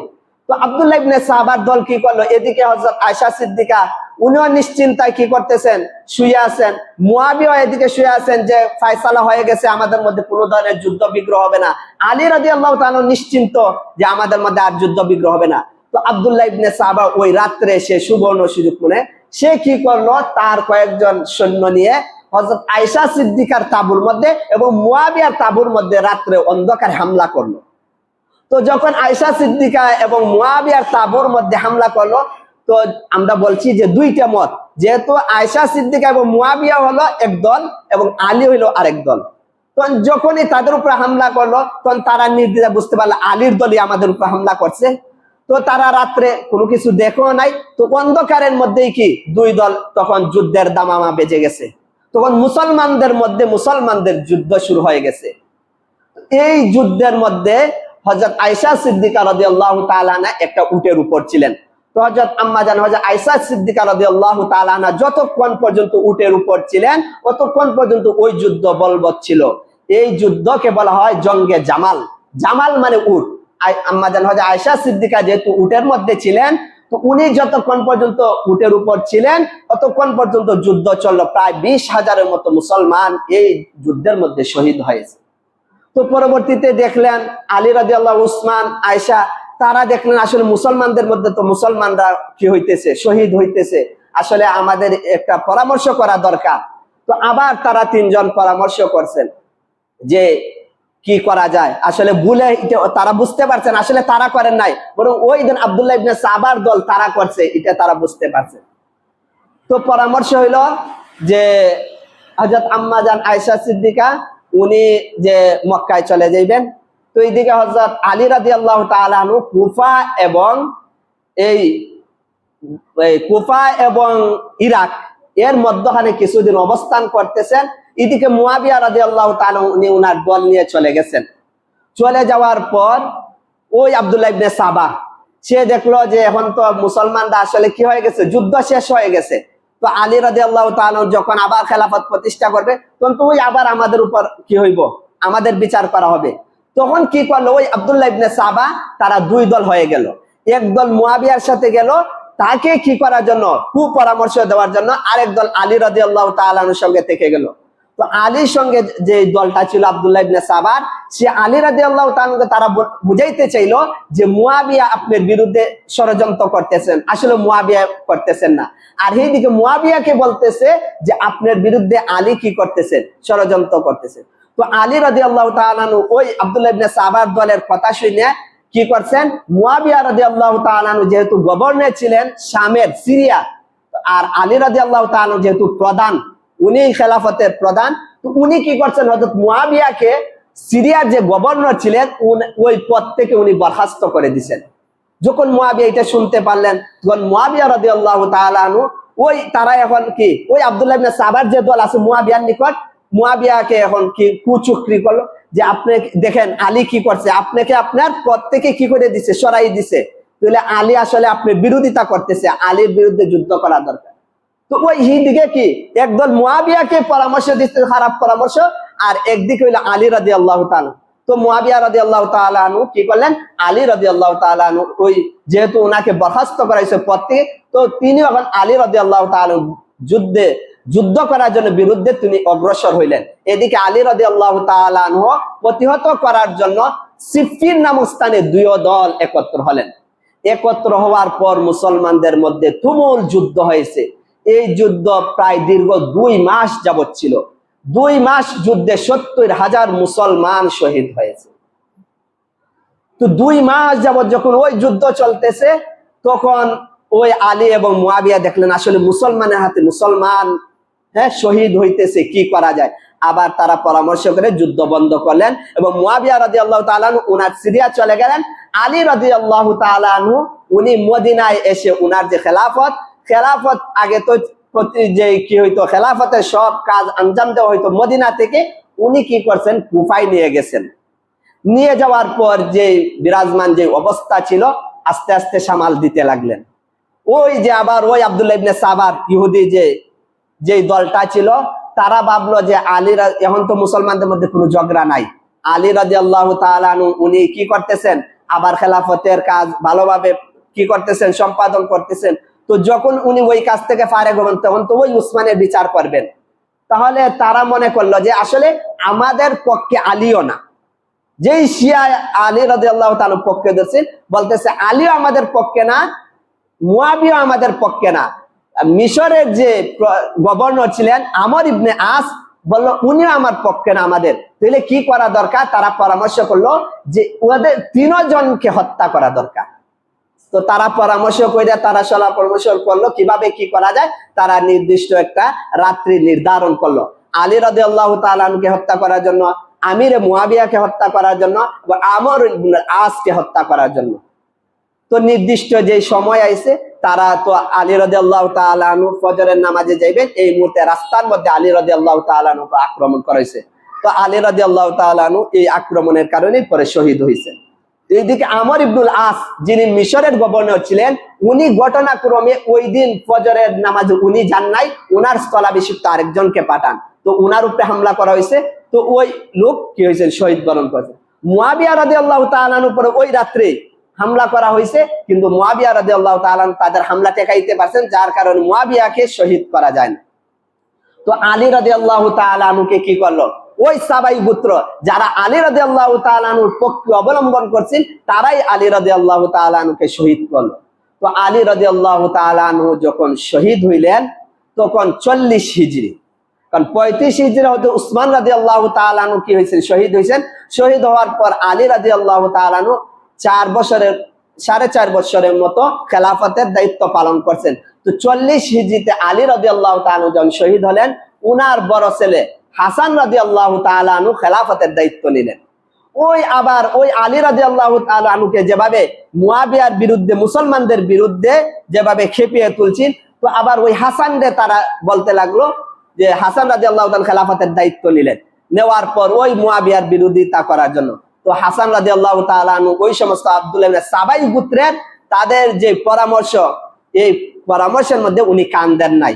তো আব্দুল্লাহ ইবনে সাহাবার দল কি করলো, এদিকে হযরত আয়েশা সিদ্দিকা উনিও নিশ্চিন্তায় কি করতেছেন, শুয়ে আছেন, মুয়াবিয়া এদিকে শুয়ে আছেন যে ফয়সালা হয়ে গেছে, আমাদের মধ্যে কোনো ধরনের যুদ্ধ বিগ্রহ হবে না। আলী রাদিয়াল্লাহু তাআলা নিশ্চিন্ত যে আমাদের মধ্যে আর যুদ্ধ বিগ্রহ হবে না। তো আব্দুল্লাহ ইবনে সাহাবা ওই রাত্রে সে সুবর্ণ সুযোগ মনে সে কি করলো, তার কয়েকজন সৈন্য নিয়ে হযরত আয়েশা সিদ্দিকার তাঁবুর মধ্যে এবং মুয়াবিয়ার তাঁবুর মধ্যে রাত্রে অন্ধকার হামলা করলো। তো যখন আয়েশা সিদ্দিকা এবং মুয়াবিয়ার তাঁবুর মধ্যে হামলা করলো, তো আমরা বলছি যে দুইটা মত, যেহেতু আয়েশা সিদ্দিকা এবং মুয়াবিয়া হলো এক দল এবং আলী হইলো আরেক দল। তখন যখনই তাদের উপর হামলা করলো তখন তারা নির্দ্বিধায় বুঝতে পারলো আলীর দলই আমাদের উপর হামলা করছে। তো তারা রাত্রে কোনো কিছু দেখো নাই, তো অন্ধকারের মধ্যেই কি দুই দল তখন যুদ্ধের দামামা বেজে গেছে, তখন মুসলমানদের যুদ্ধ শুরু হয়ে গেছে। এই যুদ্ধের মধ্যে হযরত আয়েশা সিদ্দিকা রাদিয়াল্লাহু তাআলা আনহা একটা উটের উপর ছিলেন। তো হযরত আম্মা জান হযরত আয়েশা সিদ্দিকা রাদিয়াল্লাহু তাআলা আনহা যতক্ষণ পর্যন্ত উটের উপর ছিলেন ততক্ষণ পর্যন্ত ওই যুদ্ধ বলবৎ ছিল। এই যুদ্ধকে বলা হয় জঙ্গে জামাল। জামাল মানে উট। আম্মা জান হযরত আয়েশা সিদ্দিকা যেহেতু উটের মধ্যে ছিলেন, তো উনি যতক্ষণ পর্যন্ত উটের উপর ছিলেন ততক্ষণ পর্যন্ত যুদ্ধ চললো। প্রায় 20,000-এর মতো মুসলমান এই যুদ্ধের মধ্যে শহীদ হয়েছে। তো পরবর্তীতে দেখলেন আলী রাদিয়াল্লাহু, উসমান, আয়েশা, তারা দেখলেন আসলে মুসলমানদের মধ্যে তো মুসলমানরা কি হইতেছে, শহীদ হইতেছে, আসলে আমাদের একটা পরামর্শ করা দরকার। তো আবার তারা তিনজন পরামর্শ করছেন যে কি করা যায়। আসলে ভুলে তারা বুঝতে পারছেন আসলে তারা করেন নাই, বরং ওই দিন আব্দুল্লাহ ইবনে সাবার দল তারা করছে, এটা তারা বুঝতে পারছে। তো পরামর্শ হইলো যে হযরত আম্মা জান আয়েশা সিদ্দিকা উনি যে মক্কায় চলে যাইবেন, তো এইদিকে হযরত আলী রাদিয়াল্লাহু তাআলা আনহু কুফা এবং ইরাক এর মধ্যখানে কিছুদিন অবস্থান করতেছেন। এদিকে মুয়াবিয়া রাদিয়াল্লাহু তাআলা উনি ওনার দল নিয়ে চলে গেছেন। চলে যাওয়ার পর ওই আব্দুল্লাহ ইবনে সাবা সে দেখলো যে এখন তো মুসলমানরা আসলে কি হয়ে গেছে, যুদ্ধ শেষ হয়ে গেছে। তো আলী রাদিয়াল্লাহু তাআলা যখন আবার খেলাফত প্রতিষ্ঠা করবে তখন তো ওই আবার আমাদের উপর কি হইব, আমাদের বিচার করা হবে। তখন কি করলো ওই আব্দুল্লাহ ইবনে সাবা, তারা দুই দল হয়ে গেল। এক দল মুয়াবিয়ার সাথে গেল তাকে কি করার জন্য, কুপরামর্শ দেওয়ার জন্য, আরেক দল আলী রাদিয়াল্লাহু তাআলার সঙ্গে থেকে গেল। তো আলীর সঙ্গে যে দলটা ছিল আব্দুল্লাহ ইবনে সাবার, সে আলী রাদিয়াল্লাহু তাআলাকে তারা বুঝাইতে চাইলো যে মুয়াবিয়া আপনার বিরুদ্ধে ষড়যন্ত্র করতেছেন, আসলে মুয়াবিয়া করতেছেন না। আর এইদিকে মুয়াবিয়াকে বলতেছে যে আপনার বিরুদ্ধে আলী কি করতেছেন, ষড়যন্ত্র করতেছেন। তো আলী রাদিয়াল্লাহু তাআলা ওই আব্দুল্লাহ ইবনে সাবার দলের কথা শুনে কি করছেন, মুয়াবিয়া রাদিয়াল্লাহু তাআলা যেহেতু গভর্নর ছিলেন শামের, সিরিয়া, আর আলী রাদিয়াল্লাহু তাআলা যেহেতু প্রধান, উনি খেলাফতের প্রধান, তো উনি কি করছেন, হযরত মুয়াবিয়াকে সিরিয়ার যে গভর্নর ছিলেন ওই পদ থেকে উনি বরখাস্ত করে দিয়েছেন। যখন মুয়াবিয়া এটা শুনতে পারলেন তখন মুয়াবিয়া রাদিয়াল্লাহু তাআলা আনহু ওই তারা এখন কি ওই আব্দুল্লাহ ইবনে সাবার যে দল আছে মুয়াবিয়ার নিকট, মুয়াবিয়াকে এখন কি কুচুক্রি করলো যে আপনি দেখেন আলী কি করছে, আপনাকে আপনার পদ থেকে কি করে দিছে, সরাই দিছে, তাহলে আলী আসলে আপনার বিরোধিতা করতেছে, আলীর বিরুদ্ধে যুদ্ধ করা দরকার। তো ওই দিকে কি একদল মুয়াবিয়াকে পরামর্শ দিচ্ছে, খারাপ পরামর্শ, আর একদিকে হইলো আলী রাদিয়াল্লাহু তাআলা। তো মুয়াবিয়া রাদিয়াল্লাহু তাআলা আনহু কি করলেন, আলী রাদিয়াল্লাহু তাআলা আনহু ওই যেহেতু ওনাকে বরখাস্ত করাইছে পদ থেকে, তো তিনি এখন আলী রাদিয়াল্লাহু তাআলা যুদ্ধ করার জন্য বিরুদ্ধে তিনি অগ্রসর হইলেন। এদিকে আলী রাদিয়াল্লাহু তাআলা আনহু প্রতিহত করার জন্য সিফফিন নামক স্থানে দুই দল একত্র হলেন। একত্র হওয়ার পর মুসলমানদের মধ্যে তুমুল যুদ্ধ হয়েছে। এই যুদ্ধ প্রায় দীর্ঘ 2 মাস যাবৎ ছিল। 2 মাস যুদ্ধে 70,000 মুসলমান শহীদ হয়েছে। তো 2 মাস যাবৎ যখন ওই যুদ্ধ চলতেছে তখন ওই আলী এবং মুয়াবিয়া দেখলেন আসলে মুসলমানের হাতে মুসলমান শহীদ হইতেছে, কি করা যায়। আবার তারা পরামর্শ করে যুদ্ধ বন্ধ করলেন এবং মুয়াবিয়া রাদিয়াল্লাহু তাআলা আনহু উনার সিরিয়া চলে গেলেন। আলী রাদিয়াল্লাহু তাআলা আনহু উনি মদিনায় এসে উনার যে খেলাফত আগে তো যে কি হইতো, খেলাফতের সব কাজ আঞ্জাম দেওয়া হইতো মদিনা থেকে, উনি কি করছেন কুফায় নিয়ে গেছেন। নিয়ে যাওয়ার পর যে বিরাজমান যে অবস্থা ছিল আস্তে আস্তে সামাল দিতে লাগলেন। ওই যে আবার ওই আব্দুল্লাহ ইবনে সাবার ইহুদি যে দলটা ছিল, তারা ভাবলো যে আলী, এখন তো মুসলমানদের মধ্যে কোনো ঝগড়া নাই, আলী রাদিয়াল্লাহু তাআলা আনহু উনি কি করতেছেন, আবার খেলাফতের কাজ ভালোভাবে কি করতেছেন, সম্পাদন করতেছেন। তো যখন উনি ওই কাজ থেকে ফারেগ হবেন তখন তো ওই উসমানের বিচার করবেন। তাহলে তারা মনে করলো যে আসলে আমাদের পক্ষে আলীও না, যেই শিয়া আলী রাদিয়াল্লাহু তাআলা পক্ষে ধরছেন, বলতেছে আলীও আমাদের পক্ষে না, মুয়াবিয়া আমাদের পক্ষে না। মিশরের যে গভর্নর ছিলেন আমর ইবনে আস বলল উনিও আমার পক্ষে না আমাদের, তাহলে কি করা দরকার। তারা পরামর্শ করলো যে ওদের 3 জনকে হত্যা করা দরকার। তো তারা পরামর্শ করে তারা সলা পরামর্শ করলো কিভাবে কি করা যায়। তারা নির্দিষ্ট একটা রাত্রি নির্ধারণ করলো, আলী রাদিয়াল্লাহু তাআলা আনহুকে হত্যা করার জন্য, আমিরে মুয়াবিয়াকে হত্যা করার জন্য এবং আমর ইবনে আসকে হত্যা করার জন্য। তো নির্দিষ্ট যে সময় আইছে, তারা তো আলী রাদিয়াল্লাহু তাআলা আনহু ফজরের নামাজে যাইবেন, এই মুহূর্তে রাস্তার মধ্যে আলী রাদিয়াল্লাহু তাআলা আনহুকে আক্রমণ করেছে। তো আলী রাদিয়াল্লাহু তাআলা আনহু এই আক্রমণের কারণে পরে শহীদ হয়েছেন। এইদিকে আমর ইবনুল আস যিনি মিশরের গভর্নর ছিলেন, উনি ঘটনাক্রমে ওই দিন ফজরের নামাজে উনি যান নাই, উনার স্থলাভিষিক্ত আরেকজনকে পাঠান। তো উনার উপরে হামলা করা হয়েছে। তো ওই লোক কি হয়েছে, শহীদ বরণ করেছে। মুয়াবিয়া রাদিয়াল্লাহু তাআলা আনহুর উপরে ওই রাত্রে হামলা করা হয়েছে, কিন্তু মুয়াবিয়া রাদিয়াল্লাহু তাআলা আনহু তাদের হামলা ঠেকাইতে পারছেন, যার কারণে মুয়াবিয়াকে শহীদ করা যায় না। তো আলী রাদিয়াল্লাহু তাআলা আনহুকে কি করলো, ওই সাহাবাই গোত্র যারা আলী রাদিয়াল্লাহু তাআলা আনহুর পক্ষে অবলম্বন করছেন, তারাই আলী রাদিয়াল্লাহু তাআলা আনহুকে শহীদ করলো। তো আলী রাদিয়াল্লাহু তাআলা আনহু যখন শহীদ হইলেন তখন 40 হিজরি, কারণ 35 হিজরি হতে উসমান রাদিয়াল্লাহু তাআলা আনহু কি হয়েছেন, শহীদ হয়েছেন। শহীদ হওয়ার পর আলী রাদিয়াল্লাহু তাআলা আনহু 4.5 বছরের মতো খেলাফতের দায়িত্ব পালন করছেন। তো 40 হিজরিতে আলী রাদিয়াল্লাহু তাআলা আনহু যখন শহীদ হলেন, উনার বড় ছেলে হাসান রাদিয়াল্লাহু তাআলা আনহু খেলাফতের দায়িত্ব নিলেন। ওই আলী রাদিয়াল্লাহু তাআলা আনহুকে যেভাবে মুয়াবিয়ার বিরুদ্ধে, মুসলমানদের বিরুদ্ধে যেভাবে খেপিয়ে তুলছেন, তো আবার ওই হাসানরে তারা বলতে লাগলো যে হাসান রাদিয়াল্লাহু তাআলা খেলাফতের দায়িত্ব নিলেন। নেওয়ার পর ওই মুয়াবিয়ার বিরোধিতা করার জন্য তো হাসান রাদিয়াল্লাহু তাআলা আনহু ওই সমস্ত আব্দুল্লাহ ইবনে সাবাই গোত্রের তাদের যে পরামর্শ, এই পরামর্শের মধ্যে উনি কান দেন নাই।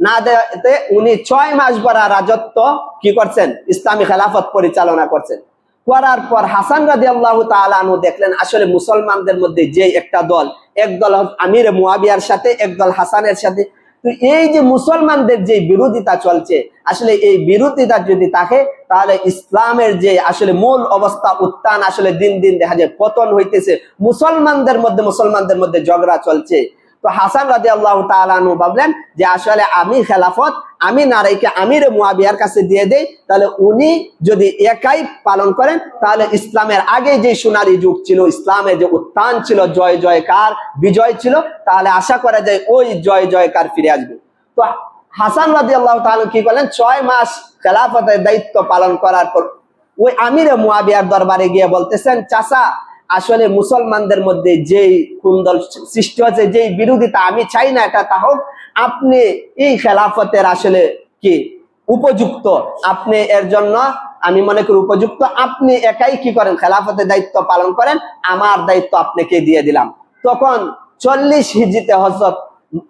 না দেতে উনি 6 মাস ভরা রাজত্ব কি করছেন, ইসলামী খেলাফত পরিচালনা করছেন। করার পর হাসান রাদিয়াল্লাহু তাআলা আনহু দেখলেন আসলে মুসলমানদের মধ্যে যে একটা দল, একদল আমির মুয়াবিয়ার সাথে, একদল হাসানের সাথে। তো এই যে মুসলমানদের যে বিরোধিতা চলছে, আসলে এই বিরোধিতা যদি থাকে তাহলে ইসলামের যে আসলে মূল অবস্থা উত্থান আসলে দিন দিন দেখা যায় পতন হইতেছে, মুসলমানদের মধ্যে ঝগড়া চলছে। তো হাসান রাদিয়াল্লাহু তাআলা আনহু ভাবলেন যে আসলে আমি খেলাফত আমি নারাইকে আমিরে মুয়াবিয়ার কাছে দিয়ে দেই, তাহলে উনি যদি একাই পালন করেন তাহলে ইসলামের আগে যে সোনালী যুগ ছিল, ইসলামের যে উত্থান ছিল, জয় জয়কার বিজয় ছিল, তাহলে আশা করা যায় ওই জয় জয়কার ফিরে আসবে। তো হাসান রাদিয়াল্লাহু তাআলা কি করলেন, 6 মাস খেলাফতের দায়িত্ব পালন করার পর ওই আমিরে মুয়াবিয়ার দরবারে গিয়ে বলতেছেন, চাচা আসলে মুসলমানদের মধ্যে যেই কুন্দল সৃষ্টি হচ্ছে, যেই বিরোধিতা, আমি চাই না এটা তা হোক, আপনি এই খেলাফতের আসলে কি উপযুক্ত, আপনি এর জন্য আমি মনে করি উপযুক্ত, আপনি একাই কি করেন খেলাফতের দায়িত্ব পালন করেন, আমার দায়িত্ব আপনাকে দিয়ে দিলাম। তখন 40 হিজরিতে হযরত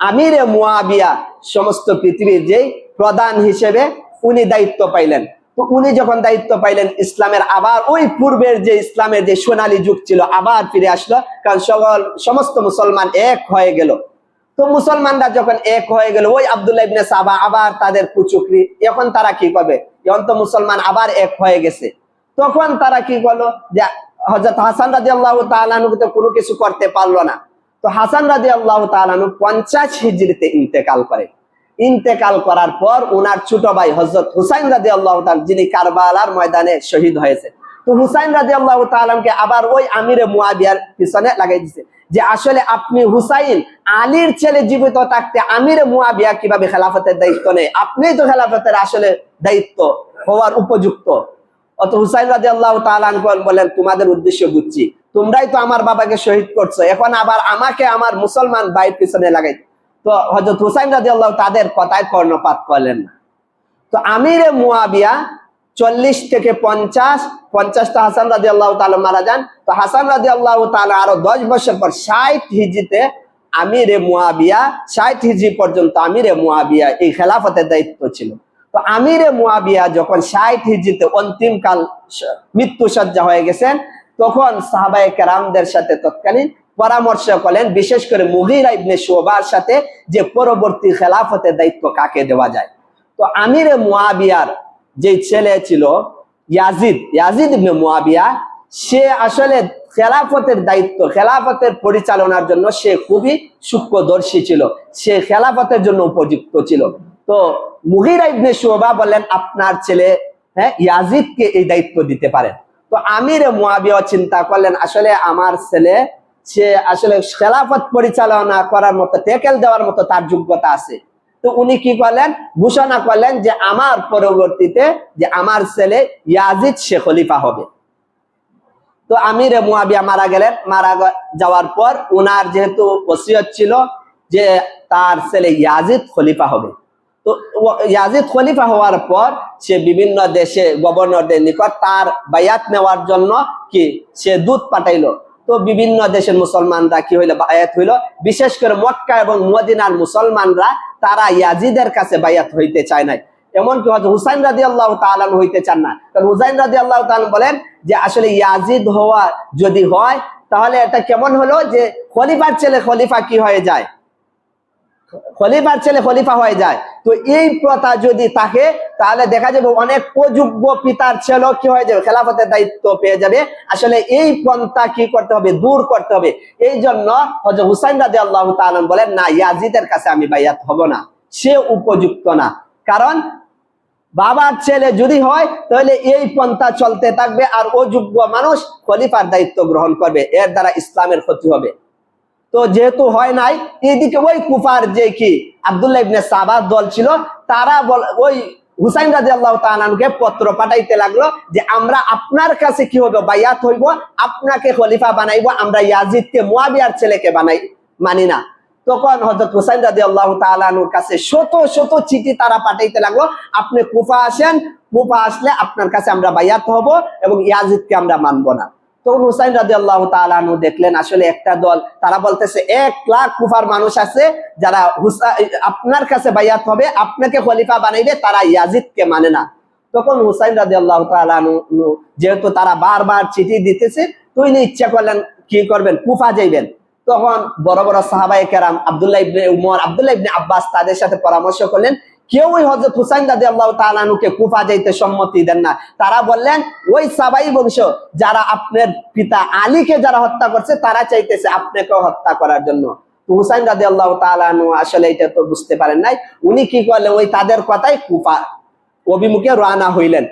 আমিরে মুয়াবিয়া সমস্ত পৃথিবীর যেই প্রধান হিসেবে উনি দায়িত্ব পাইলেন। তো উনি যখন দায়িত্ব পাইলেন, ইসলামের আবার ওই পূর্বের যে ইসলামের যে সোনালী যুগ ছিল আবার ফিরে আসলো, কারণ সমস্ত মুসলমান এক হয়ে গেল। তো মুসলমানরা যখন এক হয়ে গেল, ওই আব্দুল্লাহ ইবনে সাবা আবার তাদের কুচুকরি, এখন তারা কি করবে, এখন তো মুসলমান আবার এক হয়ে গেছে। তখন তারা কি করলো যে হযরত হাসান রাদিয়াল্লাহু তাআলা আনহু তো কোনো কিছু করতে পারলো না। তো হাসান রাদিয়াল্লাহু তাআলা আনহু 50 হিজরিতে ইন্তেকাল করে। ইন্তেকাল করার পর ওনার ছোট ভাই হযরত হুসাইন রাদিয়াল্লাহু তাআলা, যিনি কারবালার ময়দানে শহীদ হয়েছে, তো হুসাইন রাদিয়াল্লাহু তাআলাকে আবার ওই আমিরে মুয়াবিয়ার পিছনে লাগাই দিছে যে আসলে আপনি হুসাইন আলীর ছেলে জীবিত থাকতে আমিরে মুয়াবিয়া কিভাবে খেলাফতের দায়িত্ব নেয়, আপনিই তো খেলাফতের আসলে দায়িত্ব হওয়ার উপযুক্ত। অত হুসাইন রাদিয়াল্লাহু তাআলা বলেন তোমাদের উদ্দেশ্য বুঝছি, তোমরাই তো আমার বাবাকে শহীদ করছো, এখন আবার আমাকে আমার মুসলমান ভাইয়ের পিছনে লাগাই। তো হযরত হুসাইন রাদিয়াল্লাহু তাদের কথায় কর্ণপাত করলেন না। তো আমিরে মুয়াবিয়া 40 থেকে 50টা হাসান রাদিয়াল্লাহু তাআলা মারা যান। তো হাসান রাদিয়াল্লাহু তাআলা আরো 10 বছর পর 60 হিজরিতে আমিরে মুয়াবিয়া 60 হিজরি পর্যন্ত আমিরে মুয়াবিয়া এই খেলাফতের দায়িত্ব ছিল। তো আমিরে মুয়াবিয়া যখন 60 হিজরিতে অন্তিম কাল মৃত্যু সজ্জা হয়ে গেছেন, তখন সাহাবায়ে কেরামদের সাথে তৎকালীন পরামর্শ করলেন, বিশেষ করে মুগীরা ইবনে শুবার সাথে, যে পরবর্তী খেলাফতের দায়িত্ব কাকে দেওয়া যায়। তো আমিরে মুয়াবিয়ার যে ছেলে ছিল ইয়াজিদ ইবনে মুয়াবিয়া, সে আসলে খেলাফতের দায়িত্ব, খেলাফতের পরিচালনার জন্য সে খুবই সূক্ষ্মদর্শী ছিল, সে খেলাফতের জন্য উপযুক্ত ছিল। তো মুগীরা ইবনে শুবা বললেন আপনার ছেলে ইয়াজিদকে এই দায়িত্ব দিতে পারেন। তো আমিরে মুয়াবিয়া চিন্তা করলেন আসলে আমার ছেলে, সে আসলে খেলাফত পরিচালনা করার মতো, টেকেল দেওয়ার মতো তার যোগ্যতা আছে। তো উনি কি করলেন, ঘোষণা করলেন যে আমার পরবর্তীতে যে আমার ছেলে ইয়াজিদ সে খলিফা হবে। তো আমিরে মুয়াবিয়া মারা গেলেন। মারা যাওয়ার পর উনার যেহেতু ওসিয়ত ছিল যে তার ছেলে ইয়াজিদ খলিফা হবে, তো ইয়াজিদ খলিফা হওয়ার পর সে বিভিন্ন দেশে গভর্নরদের নিকট তার বায়াত নেওয়ার জন্য কি সে দূত পাঠাইলো। তো বিভিন্ন দেশের মুসলমানরা কি হইলো, বায়াত হইলো। বিশেষ করে মক্কা এবং মদিনার মুসলমানরা তারা ইয়াজিদের কাছে বায়াত হইতে চায় নাই। এমনকি হুসাইন রাদিয়াল্লাহু তাআলা হইতে চান না, কারণ হুসাইন রাদিয়াল্লাহু তাআলা বলেন যে আসলে ইয়াজিদ হওয়া যদি হয় তাহলে এটা কেমন হলো যে খলিফার ছেলে খলিফা কি হয়ে যায়, খলিফার ছেলে খলিফা হয়ে যায়। তো এই প্রথা যদি থাকে তাহলে দেখা যাবে অনেক অযোগ্য পিতার ছেলে কি হয়ে যাবে, খেলাফতের দায়িত্ব পেয়ে যাবে। আসলে এই পন্থা কি করতে হবে, দূর করতে হবে। এই জন্য হযরত হুসাইন রাদিয়াল্লাহু তাআলা বলেন না, ইয়াজিদের কাছে আমি বাইয়াত হব না, সে উপযুক্ত না। কারণ বাবার ছেলে যদি হয় তাহলে এই পন্থা চলতে থাকবে আর অযোগ্য মানুষ খলিফার দায়িত্ব গ্রহণ করবে, এর দ্বারা ইসলামের ক্ষতি হবে। তো যেহেতু হয় নাই, এইদিকে ওই কুফার যে কি আব্দুল্লাহ ইবনে সাবার দল ছিল, তারা ওই হুসাইন রাদিয়াল্লাহু তাআলাকে পত্র পাঠাইতে লাগলো যে আমরা আপনার কাছে কি হবে, বাইয়াত হইব, আপনাকে খলিফা বানাইবো, আমরা ইয়াজিদকে মুয়াবিয়ার ছেলেকে মানি না। তখন হযরত হুসাইন রাদিয়াল্লাহু তাআলার কাছে শত শত চিঠি তারা পাঠাইতে লাগলো, আপনি কুফা আসেন, কুফা আসলে আপনার কাছে আমরা বাইয়াত হব এবং ইয়াজিদকে আমরা মানবো না। তখন হুসাইন রাদিয়াল্লাহু তাআলা দেখলেন আসলে একটা দল, তারা বলতেছে 1 লাখ কুফার মানুষ আছে যারা আপনার কাছে বাইয়াত হবে, আপনাকে খলিফা বানাইবে, তারা ইয়াজিদকে মানে না। তখন হুসাইন রাদিয়াল্লাহু তাআলা যেহেতু তারা বারবার চিঠি দিতেছে, তো ইনি ইচ্ছা করলেন কি করবেন, কুফা যাইবেন। তখন বড় বড় সাহাবায়ে কেরাম আব্দুল্লাহ ইবনে উমর, আব্দুল্লাহ ইবনে আব্বাস তাদের সাথে পরামর্শ করলেন। কেউই হযরত হুসাইন রাদিয়াল্লাহু তাআলা আনহুকে কুফা যাইতে সম্মতি দেন না। তারা বললেন ওই সাহাবাই বংশ যারা আপনার পিতা আলীকে যারা হত্যা করছে, তারা চাইতেছে আপনাকেও হত্যা করার জন্য। তো হুসাইন রাদিয়াল্লাহু তাআলা আনহু আসলে এটা তো বুঝতে পারেন নাই, উনি কি করলেন, ওই তাদের কথাই কুফা অভিমুখে রওনা হইলেন।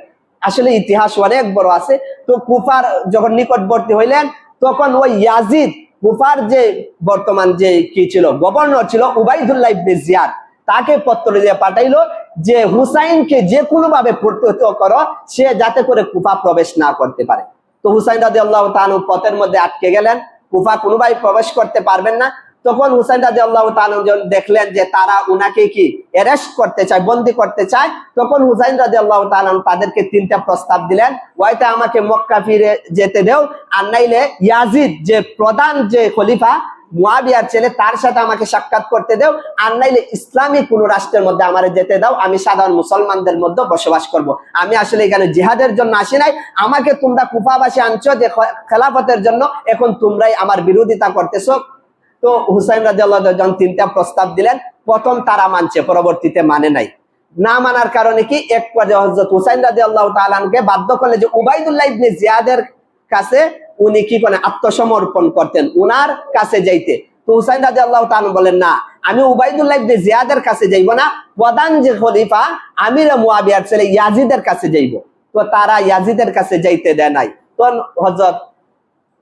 আসলে ইতিহাস অনেক বড় আছে। তো কুফার যখন নিকটবর্তী হইলেন, তখন ওই ইয়াজিদ কুফার যে বর্তমান যে কি ছিল গভর্নর ছিল উবাইদুল্লাহ ইবনে জিয়াদ, তাকে পত্র দিয়ে পাঠাইলো যে হুসাইনকে যে কোনো ভাবে প্রতিহত করো, সে যাতে করে কুফা প্রবেশ না করতে পারে। তো হুসাইন রাদিয়াল্লাহু তাআলা পথের মধ্যে আটকে গেলেন, কুফা কোনোভাবে প্রবেশ করতে পারবেন না। তখন হুসাইন রাদিয়াল্লাহু তাআলা দেখলেন যে তারা উনাকে কি অ্যারেস্ট করতে চায়, বন্দী করতে চায়। তখন হুসাইন রাদিয়াল্লাহু তাআলা তাদেরকে 3টা প্রস্তাব দিলেন, ওইটা আমাকে মক্কা ফিরে যেতে দাও, আর নাইলে ইয়াজিদ যে প্রধান যে খলিফা মুয়াবিয়ার ছেলে তার সাথে আমাকে সাক্ষাৎ করতে দাও, আর নাইলে ইসলামী কোন রাষ্ট্রের মধ্যে আমারে যেতে দাও, আমি সাধারণ মুসলমানদের মধ্যে বসবাস করব। আমি আসলে এখানে জিহাদের জন্য আসি নাই, আমাকে তোমরা কুফাবাসী আনছো যে খেলাফতের জন্য, এখন তোমরাই আমার বিরোধিতা করতেছো। তো হুসাইন রাদিয়াল্লাহু তাআলা যখন 3টা প্রস্তাব দিলেন, প্রথম তারা মানছে, পরবর্তীতে মানে নাই। না মানার কারণে কি এক পর্যায়ে হযরত হুসাইন রাদিয়াল্লাহু তাআলাকে বাধ্য করলে যে উবাইদুল্লাহ ইবনে জিয়াদের কাছে উনি কি করেন, আত্মসমর্পণ করতেন, উনার কাছে যাইতে। তো হুসাইন রাদিয়াল্লাহু তাআলা বলেন না, আমি উবাইদুল্লাহ ইবনে জিয়াদের কাছে যাইব না, প্রধান যে খলিফা আমির মুয়াবিয়ার ছেলে ইয়াজিদের কাছে যাইব। তো তারা ইয়াজিদের কাছে যাইতে দেয় নাই। তখন হযরত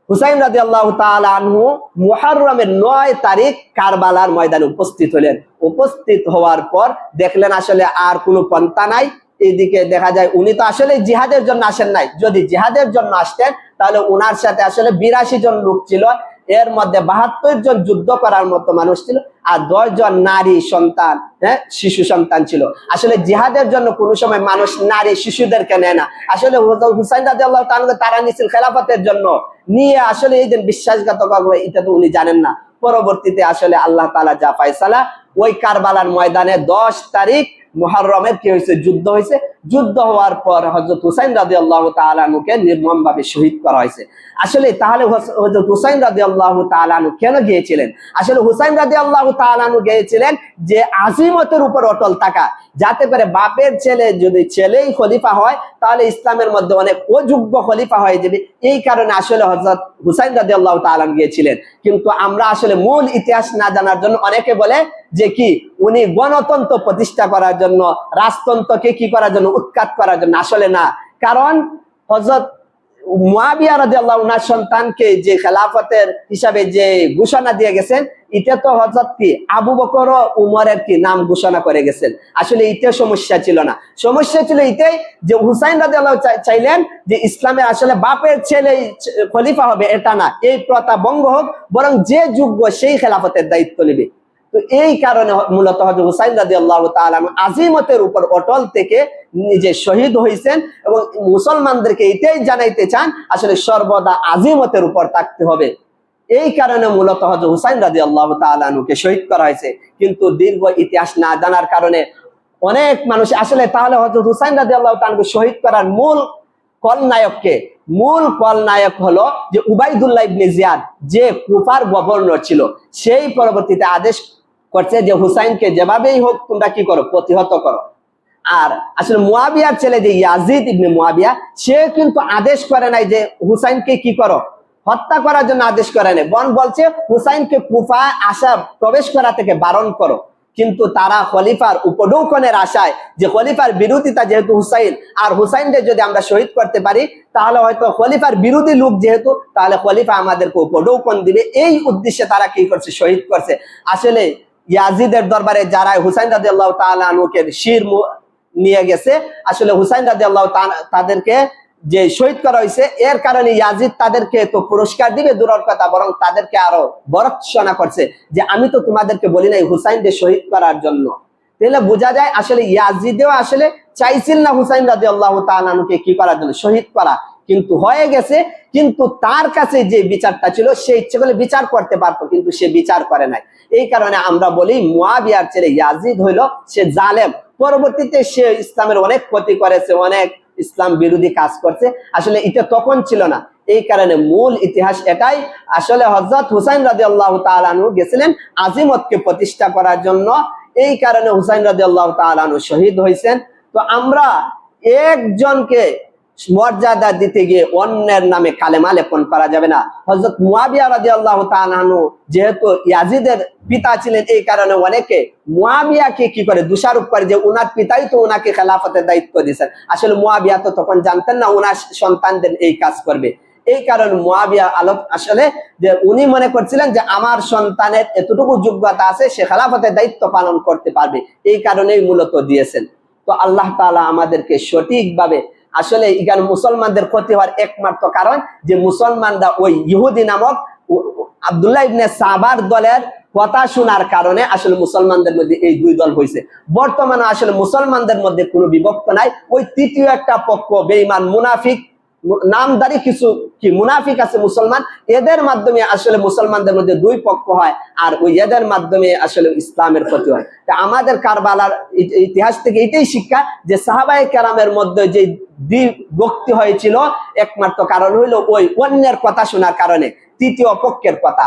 হুসাইন রাদিয়াল্লাহু তাআলা আনহু মুহররমের 9 তারিখ কারবালার ময়দানে উপস্থিত হলেন। উপস্থিত হওয়ার পর দেখলেন আসলে আর কোনো পন্থা নাই। এইদিকে দেখা যায় উনি তো আসলে জিহাদের জন্য আসেন নাই। যদি জিহাদের জন্য আসতেন তাহলে উনার সাথে আসলে 82 জন লোক ছিল, এর মধ্যে 72 জন যুদ্ধ করার মতো মানুষ ছিল, আর 10 জন নারী সন্তান, শিশু সন্তান ছিল। আসলে জিহাদের জন্য কোনো সময় মানুষ নারী শিশুদেরকে নেয় না। আসলে হুসাইন রাদিয়াল্লাহু তাআলা তারা নিছিল খেলাফতের জন্য, নিয়ে আসলে এই দিন বিশ্বাসঘাতক হবে এটা তো উনি জানেন না। পরবর্তীতে আসলে আল্লাহ তাআলা যা ফয়সালা, ওই কারবালার ময়দানে 10 তারিখ মুহররমের কি হয়েছে, যুদ্ধ হয়েছে। যুদ্ধ হওয়ার পর হযরত হুসাইন রাদিয়াল্লাহু তাআলা আনহুকে নির্মমভাবে শহীদ করা হয়েছে। আসলে তাহলে হযরত হুসাইন রাদিয়াল্লাহু তাআলা আনহু কেন গিয়েছিলেন? আসলে হুসাইন রাদিয়াল্লাহু তাআলা আনহু গিয়েছিলেন যে আজিমতের উপর অটল থাকা, যাতে করে বাপের ছেলে যদি ছেলেই খলিফা হয় তাহলে ইসলামের মধ্যে অনেক অযোগ্য খলিফা হয়ে যাবে। এই কারণে আসলে হযরত হুসাইন রাদিয়াল্লাহু তাআলা গিয়েছিলেন। কিন্তু আমরা আসলে মূল ইতিহাস না জানার জন্য অনেকে বলে যে কি উনি গণতন্ত্র প্রতিষ্ঠা করার জন্য, রাজতন্ত্রকে কি করার জন্য, উৎখাত করার জন্য। আসলে না, কারণ হযরত মুয়াবিয়া রাদিয়াল্লাহু আনহু সন্তানকে যে খেলাফতের হিসাবে যে ঘোষণা দিয়ে গেছেন, এটা তো হযরত কি আবু বকর ও উমরের কি নাম ঘোষণা করে গেছেন। আসলে এটা সমস্যা ছিল না, সমস্যা ছিল এটাই যে হুসাইন রাদিয়াল্লাহু চাইলেন যে ইসলামে আসলে বাপের ছেলে খলিফা হবে, এটা না, এই প্রথা ভঙ্গ হোক, বরং যে যোগ্য সেই খেলাফতের দায়িত্ব নেবে। তো এই কারণে মূলত হযরত হুসাইন রাদিয়াল্লাহু তাআলা আজিমতের উপর অটল থেকে নিজে শহীদ হয়েছেন, এবং মুসলমানদেরকে এটাই জানাইতে চান আসলে সর্বদা আজিমতের উপর থাকতে হবে। এই কারণে মূলত হযরত হুসাইন রাদিয়াল্লাহু তাআলা আনহুকে শহীদ করা হয়েছে। কিন্তু দীর্ঘ ইতিহাস না জানার কারণে অনেক মানুষ আসলে তাহলে হযরত হুসাইন রাদিয়াল্লাহু তাআলা আনহুকে শহীদ করার মূল খলনায়ককে? মূল খলনায়ক হলো যে উবাইদুল্লাহ ইবনে জিয়াদ, যে কুফার গভর্নর ছিল। সেই পরবর্তীতে আদেশ করছে যে হুসাইনকে যেভাবেই হোক তোমরা কি করো, প্রতিহত করো। আর আসলে মুয়াবিয়ার ছেলে যে ইয়াজিদ ইবনে মুয়াবিয়া, সে কিন্তু আদেশ করে নাই যে হুসাইনকে কি করো, হত্যা করার জন্য আদেশ করে নাই, বরং বলছে হুসাইনকে কুফা আসা প্রবেশ করা থেকে বারণ করো। কিন্তু তারা খলিফার উপঢৌকনের আশায়, যে খলিফার বিরোধিতা যেহেতু হুসাইন, আর হুসাইনকে যদি আমরা শহীদ করতে পারি তাহলে হয়তো খলিফার বিরোধী লোক যেহেতু, তাহলে খলিফা আমাদেরকে উপঢৌকন দিবে, এই উদ্দেশ্যে তারা কি করছে, শহীদ করছে। আসলে ইয়াজিদের দরবারে যারা হুসাইন রাদিয়াল্লাহু তাআলা আনহুকে শির নিয়ে গেছে, আসলে হুসাইন রাদিয়াল্লাহু তাআলা তাদেরকে যে শহীদ করা হয়েছে, এর কারণে ইয়াজিদ তাদেরকে তো পুরস্কার দিবে দূরের কথা, বরং তাদেরকে আরো ভর্ৎসনা করছে যে আমি তো তোমাদেরকে বলি নাই হুসাইনকে শহীদ করার জন্য। তাহলে বোঝা যায় আসলে ইয়াজিদও আসলে চাইছিল না হুসাইন রাদিয়াল্লাহু তাআলা আনহুকে কি করার জন্য, শহীদ করা, কিন্তু হয়ে গেছে। কিন্তু তার কাছে যে বিচারটা ছিল, সে ইচ্ছে করলে বিচার করতে পারতো, কিন্তু সে বিচার করে নাই। এই কারণে আমরা বলি মুয়াবিয়ার ছেলে ইয়াজিদ হইলো সে জালেম। পরবর্তীতে সে ইসলামের অনেক ক্ষতি করেছে, অনেক ইসলাম বিরোধী কাজ করছে। আসলে এটা তখন ছিল না। এই কারণে মূল ইতিহাস এটাই, আসলে হযরত হুসাইন রাদিয়াল্লাহু তাআলা আনহু গেছিলেন আজিমতকে প্রতিষ্ঠা করার জন্য। এই কারণে হুসাইন রাদিয়াল্লাহু তাআলা আনহু শহীদ হয়েছেন। তো আমরা একজনকে মর্যাদা দিতে গিয়ে অন্যের নামে কালেমা লেপন করা যাবে না। হযরত মুয়াবিয়া রাদিয়াল্লাহু তাআলা আনহু যেহেতু ইয়াজিদের পিতা ছিলেন, এই কারণে অনেকে মুয়াবিয়াকে কি করে দোষারোপ করে যে উনার পিতাই তো উনাকে খেলাফতের দায়িত্ব দিয়েছেন। আসলে মুয়াবিয়া তো তখন জানতেন না উনার সন্তানদের এই কাজ করবে। এই কারণে মুয়াবিয়া আসলে যে উনি মনে করছিলেন যে আমার সন্তানের এতটুকু যোগ্যতা আছে, সে খেলাফতের দায়িত্ব পালন করতে পারবে, এই কারণেই মূলত দিয়েছেন। তো আল্লাহ তাআলা আমাদেরকে সঠিকভাবে, আসলে এখানে মুসলমানদের ক্ষতি হওয়ার একমাত্র কারণ যে মুসলমানরা ওই ইহুদি নামক আব্দুল্লাহ ইবনে সাবার দলের কথা শোনার কারণে আসলে মুসলমানদের মধ্যে এই দুই দল হয়েছে। বর্তমানে আসলে মুসলমানদের মধ্যে কোনো বিভক্ত নাই। ওই তৃতীয় একটা পক্ষ বেঈমান মুনাফিক, নামদারি কিছু কি মুনাফিক আছে মুসলমান, এদের মাধ্যমে আসলে মুসলমানদের মধ্যে দুই পক্ষ হয়, আর ওই এদের মাধ্যমে আসলে ইসলামের ক্ষতি হয়। তা আমাদের কারবালার ইতিহাস থেকে এটাই শিক্ষা যে সাহাবায়ে কেরামের মধ্যে যে বিভক্তি হয়েছিল, একমাত্র কারণ হইলো ওই অন্যের কথা শোনার কারণে, তৃতীয় পক্ষের কথা।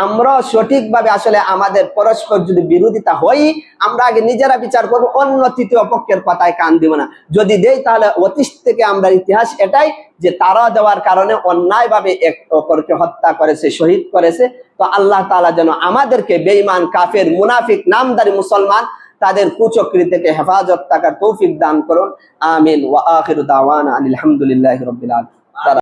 আমরা সঠিকভাবে আসলে আমাদের পরস্পর যদি বিরোধিতা হয়, আমরা আগে নিজেরা বিচার করবো, অন্য তৃতীয় পক্ষের কথায় কান দিব না। যদি দেই তাহলে অতীত থেকে আমরা ইতিহাস এটাই যে তারা দেওয়ার কারণে অন্যায়ভাবে এক অপরকে হত্যা করেছে, শহীদ করেছে। তো আল্লাহ তাআলা যেন আমাদেরকে বেঈমান, কাফের, মুনাফিক, নামদারি মুসলমান তাদের কুচক্রি থেকে হেফাজত থাকার তৌফিক দান করুন। আমিন। ওয়া আখিরু দাওয়ানা আলহামদুলিল্লাহি রাব্বিল আলামিন।